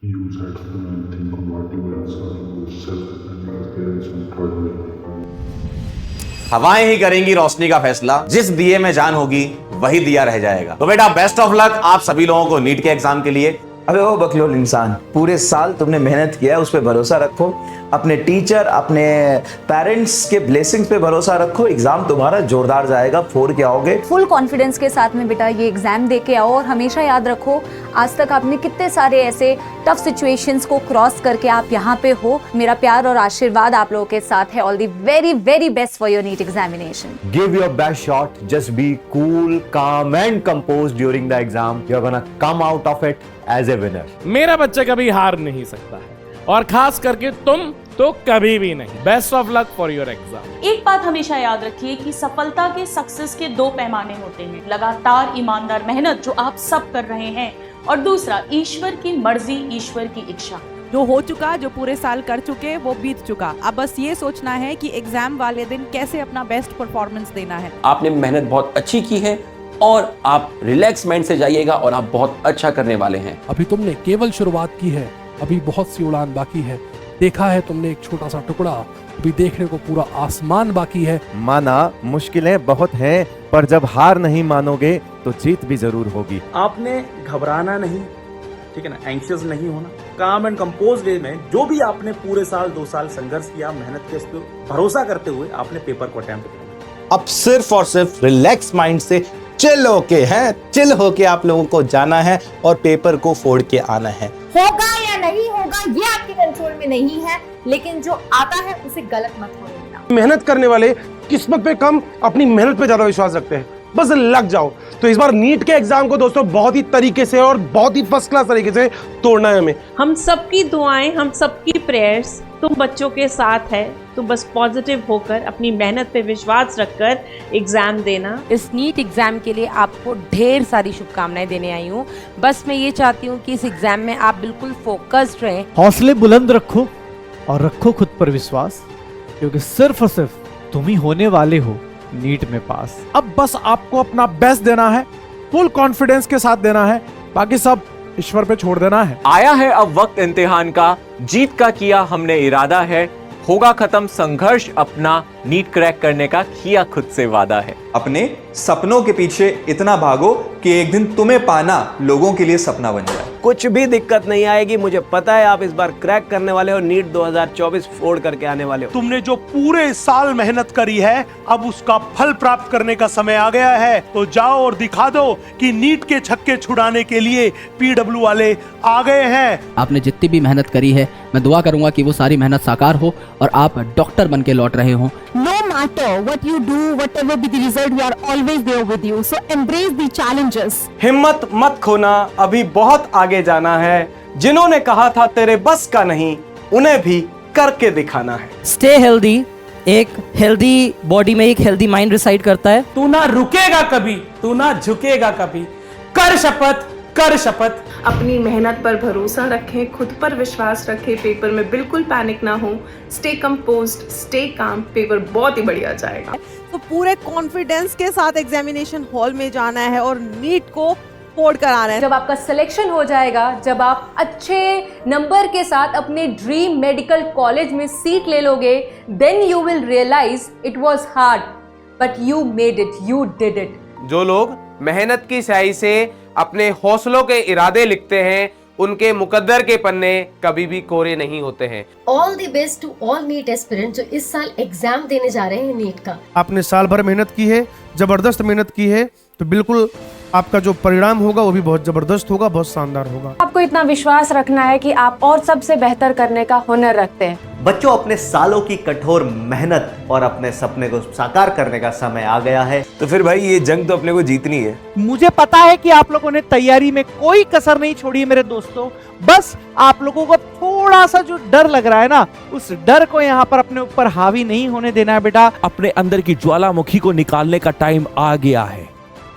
Use headphone and think on what you will answer with self-depending appearance and third way. हवाएं ही करेंगी रोशनी का फैसला, जिस दिए में जान होगी वही दिया रह जाएगा। तो बेटा बेस्ट ऑफ लक आप सभी लोगों को नीट के एग्जाम के लिए। अबे ओ बकलोल इंसान, पूरे साल तुमने मेहनत किया है, उस पर भरोसा रखो। अपने टीचर, अपने पेरेंट्स के ब्लेसिंग्स पे भरोसा रखो। एग्जाम तुम्हारा जोरदार जाएगा, 4 के आओगे। फुल कॉन्फिडेंस के साथ में बेटा ये एग्जाम दे के आओ, और हमेशा याद रखो आज तक आपने कितने सारे ऐसे टफ सिचुएशंस को क्रॉस करके आप यहाँ पे हो। मेरा प्यार और आशीर्वाद आप लोगों के साथ है। All the very very best for your NEET examination. Give your best shot. Just be cool, calm and composed during the exam. You're gonna come out of it as a winner. मेरा बच्चा कभी हार नहीं सकता है, और खास करके तुम तो कभी भी नहीं। Best of luck for your exam. एक बात हमेशा याद रखिए कि सफलता के सक्सेस के 2 पैमाने होते हैं, लगातार ईमानदार मेहनत जो आप सब कर रहे हैं, और दूसरा ईश्वर की मर्जी, ईश्वर की इच्छा। जो हो चुका, जो पूरे साल कर चुके वो बीत चुका। अब बस ये सोचना है कि एग्जाम वाले दिन कैसे अपना बेस्ट परफॉर्मेंस देना है। आपने मेहनत बहुत अच्छी की है और आप रिलैक्स माइंड से जाइएगा और आप बहुत अच्छा करने वाले हैं। अभी तुमने केवल शुरुआत की है, अभी बहुत सी उड़ान बाकी है। देखा है तुमने एक छोटा सा टुकड़ा, अभी देखने को पूरा आसमान बाकी है। माना मुश्किलें बहुत हैं, पर जब हार नहीं मानोगे तो जीत भी जरूर होगी। आपने घबराना नहीं, ठीक है ना, एंग्शियस नहीं होना। काम एंड कंपोज वे में जो भी आपने पूरे साल 2 साल संघर्ष किया, मेहनत के, उस पर भरोसा करते हुए आपने पेपर को अटेम्प्ट किया। अब सिर्फ और सिर्फ रिलैक्स माइंड से चिल होके आप लोगों को जाना है और पेपर को फोड़ के आना है। होगा या नहीं होगा ये आपके कंट्रोल में नहीं है, लेकिन जो आता है उसे गलत मत होने देना। मेहनत करने वाले किस्मत पे कम, अपनी मेहनत पे ज्यादा विश्वास रखते हैं। बस लग जाओ। तो इस बार नीट के एग्जाम को दोस्तों बहुत ही तरीके से और बहुत ही फर्स्ट क्लास तरीके से तोड़ना है हमें। हम सबकी दुआएं, हम सबकी प्रेयर्स तुम बच्चों के साथ है। तो बस पॉजिटिव होकर अपनी मेहनत पे विश्वास रखकर एग्जाम देना। इस नीट एग्जाम के लिए आपको ढेर सारी शुभकामनाएं देने आई हूँ। बस मैं ये चाहती हूँ कि इस एग्जाम में आप बिल्कुल फोकस्ड रहें। हौसले बुलंद रखो और रखो खुद पर विश्वास, क्योंकि सिर्फ और सिर्फ तुम ही होने वाले हो नीट में पास। अब बस आपको अपना बेस्ट देना है, फुल कॉन्फिडेंस के साथ देना है, बाकी सब ईश्वर पे छोड़ देना है। आया है अब वक्त इम्तिहान का, जीत का किया हमने इरादा है, होगा खत्म संघर्ष अपना, नीट क्रैक करने का किया खुद से वादा है। अपने सपनों के पीछे इतना भागो कि एक दिन तुम्हें पाना लोगों के लिए सपना बन जाए। कुछ भी दिक्कत नहीं आएगी, मुझे पता है आप इस बार क्रैक करने वाले हो। नीट 2024 फोड़ करके आने वाले हो। तुमने जो पूरे साल मेहनत करी है, अब उसका फल प्राप्त करने का समय आ गया है। तो जाओ और दिखा दो कि नीट के छक्के छुड़ाने के लिए पीडब्ल्यू वाले आ गए हैं। आपने जितनी भी मेहनत करी है, मैं दुआ करूंगा कि वो सारी मेहनत साकार हो और आप डॉक्टर बन के लौट रहे हो। No matter what you do, whatever be the result, we are always there with you. So embrace the challenges. हिम्मत मत खोना, अभी बहुत आगे जाना है। जिन्होंने कहा था तेरे बस का नहीं, उन्हें भी करके दिखाना है। Stay healthy. एक हेल्दी बॉडी में एक हेल्दी माइंड रिसाइड करता है। तू ना रुकेगा कभी, तू ना झुकेगा कभी। कर शपथ, कर शपथ। अपनी मेहनत पर भरोसा रखें, खुद पर विश्वास रखें, पेपर में बिल्कुल पैनिक ना हो। Stay composed, stay calm, paper बहुत ही बढ़िया जाएगा। तो पूरे कॉन्फिडेंस के साथ एग्जामिनेशन हॉल में जाना है और नीट को फोड़ कर आना है। जब आपका सिलेक्शन हो जाएगा, जब आप अच्छे नंबर के साथ अपने ड्रीम मेडिकल कॉलेज में सीट ले लोगे, then you will realise it was hard but you made it, you did it. जो लोग मेहनत की स्याही से अपने हौसलों के इरादे लिखते हैं, उनके मुकद्दर के पन्ने कभी भी कोरे नहीं होते हैं। All the best to all NEET aspirant जो इस साल एग्जाम देने जा रहे हैं नीट का। आपने साल भर मेहनत की है, जबरदस्त मेहनत की है, तो बिल्कुल आपका जो परिणाम होगा वो भी बहुत जबरदस्त होगा, बहुत शानदार होगा। आपको इतना विश्वास रखना है कि आप और सबसे बेहतर करने का हुनर रखते हैं। बच्चों, अपने सालों की कठोर मेहनत और अपने सपने को साकार करने का समय आ गया है। तो फिर भाई ये जंग तो अपने को जीतनी है। मुझे पता है कि आप लोगों ने तैयारी में कोई कसर नहीं छोड़ी है मेरे दोस्तों। बस आप लोगों को थोड़ा सा जो डर लग रहा है ना, उस डर को यहाँ पर अपने ऊपर हावी नहीं होने देना है बेटा। अपने अंदर की ज्वालामुखी को निकालने का टाइम आ गया है।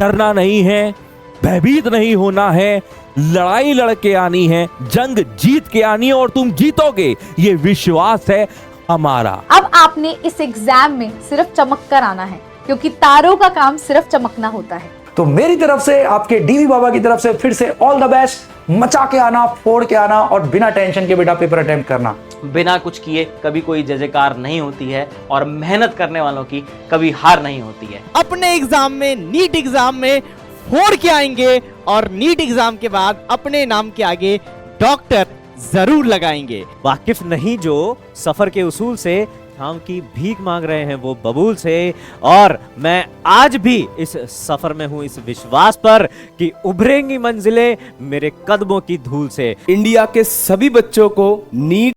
डरना नहीं है, भयभीत नहीं होना है, लड़ाई लड़के आनी है, जंग जीत के आनी है और तुम जीतोगे, ये विश्वास है हमारा। अब आपने इस एग्जाम में सिर्फ चमक कर आना है, क्योंकि तारों का काम सिर्फ चमकना होता है। तो मेरी तरफ से, आपके डीवी बाबा की तरफ से फिर से ऑल द बेस्ट। मचा के आना, फोड़ के आना और बिना टेंशन के बेटा पेपर अटेम्प्ट करना। बिना कुछ किए कभी कोई जय जयकार नहीं होती है और मेहनत करने वालों की कभी हार नहीं होती है। अपने एग्जाम में, नीट एग्जाम में फोड़ के आएंगे और नीट एग्जाम के बाद अपने नाम के आगे डॉक्टर जरूर लगाएंगे। वाकिफ नहीं जो सफर के उसूल से, शाम की भीख मांग रहे हैं वो बबूल से। और मैं आज भी इस सफर में हूं इस विश्वास पर कि उभरेंगी मंजिलें मेरे कदमों की धूल से। इंडिया के सभी बच्चों को नीट